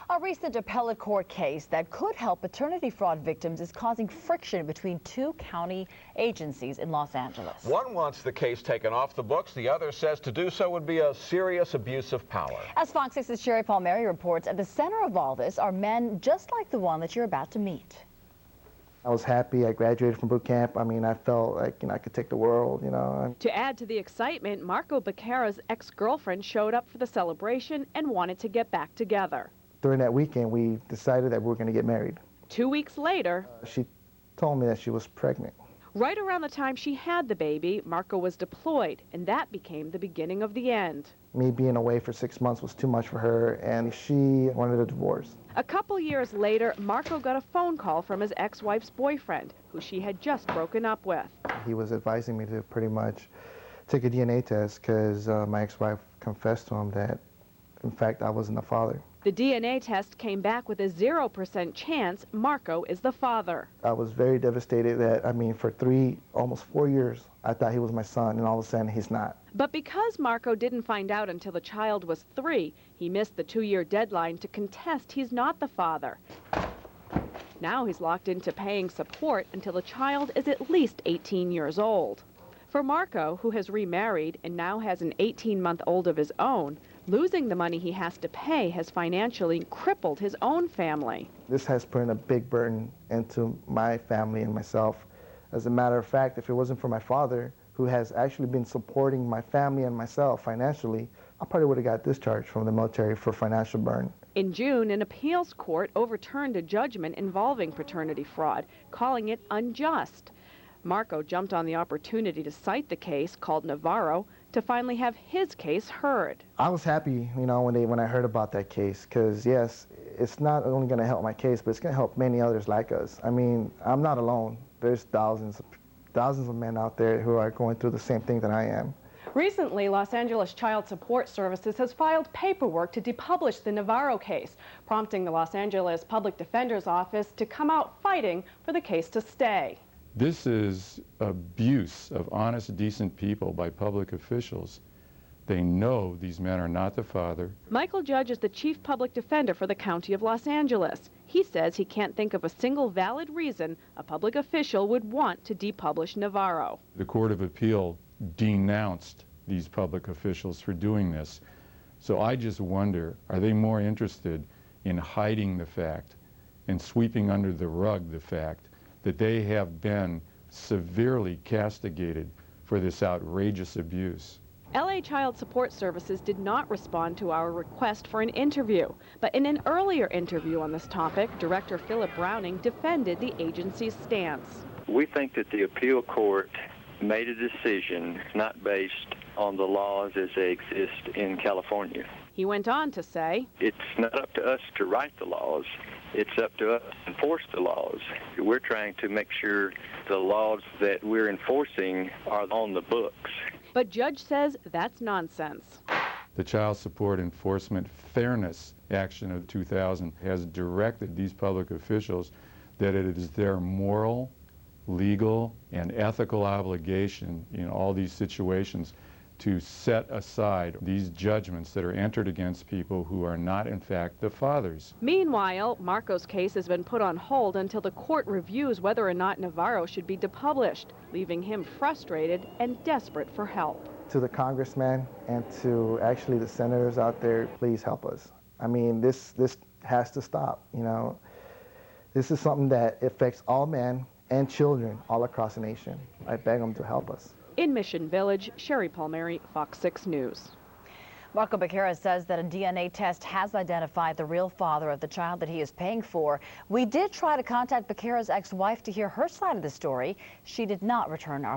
A recent appellate court case that could help paternity fraud victims is causing friction between two county agencies in Los Angeles. One wants the case taken off the books. The other says to do so would be a serious abuse of power. As Fox 6's Sherry Palmieri reports, at the center of all this are men just like the one that you're about to meet. I was happy. I graduated from boot camp. I mean, I felt like, I could take the world, To add to the excitement, Marco Becerro's ex-girlfriend showed up for the celebration and wanted to get back together. During that weekend, we decided that we were going to get married. 2 weeks later, she told me that she was pregnant. right around the time she had the baby, Marco was deployed, and that became the beginning of the end. Me being away for 6 months was too much for her, and she wanted a divorce. A couple years later, Marco got a phone call from his ex-wife's boyfriend, who she had just broken up with. He was advising me to pretty much take a DNA test because my ex-wife confessed to him that, in fact, I wasn't the father. The DNA test came back with a 0% chance Marco is the father. I was very devastated that, for almost 4 years, I thought he was my son, and all of a sudden he's not. But because Marco didn't find out until the child was 3, he missed the 2-year deadline to contest he's not the father. Now he's locked into paying support until the child is at least 18 years old. For Marco, who has remarried and now has an 18-month-old of his own, losing the money he has to pay has financially crippled his own family. This has put in a big burden into my family and myself. As a matter of fact, if it wasn't for my father, who has actually been supporting my family and myself financially, I probably would have got discharged from the military for financial burn. In June, an appeals court overturned a judgment involving paternity fraud, calling it unjust. Marco jumped on the opportunity to cite the case, called Navarro, to finally have his case heard. I was happy, when I heard about that case, because yes, it's not only going to help my case, but it's going to help many others like us. I'm not alone. There's thousands of men out there who are going through the same thing that I am. Recently, Los Angeles Child Support Services has filed paperwork to depublish the Navarro case, prompting the Los Angeles Public Defender's Office to come out fighting for the case to stay. This is abuse of honest, decent people by public officials. They know these men are not the father. Michael Judge is the chief public defender for the County of Los Angeles. He says he can't think of a single valid reason a public official would want to depublish Navarro. The Court of Appeal denounced these public officials for doing this. So I just wonder, are they more interested in hiding the fact and sweeping under the rug the fact that they have been severely castigated for this outrageous abuse? LA Child Support Services did not respond to our request for an interview, but in an earlier interview on this topic, Director Philip Browning defended the agency's stance. We think that the appeal court made a decision not based on the laws as they exist in California. He went on to say, it's not up to us to write the laws. It's up to us to enforce the laws. We're trying to make sure the laws that we're enforcing are on the books. But Judge says that's nonsense. The Child Support Enforcement Fairness Action of 2000 has directed these public officials that it is their moral, legal, and ethical obligation in all these situations to set aside these judgments that are entered against people who are not, in fact, the fathers. Meanwhile, Marco's case has been put on hold until the court reviews whether or not Navarro should be depublished, leaving him frustrated and desperate for help. To the congressmen and to actually the senators out there, please help us. This has to stop, This is something that affects all men and children all across the nation. I beg them to help us. In Mission Village, Sherry Palmieri, Fox 6 News. Marco Becerro says that a DNA test has identified the real father of the child that he is paying for. We did try to contact Becerro's ex-wife to hear her side of the story. She did not return our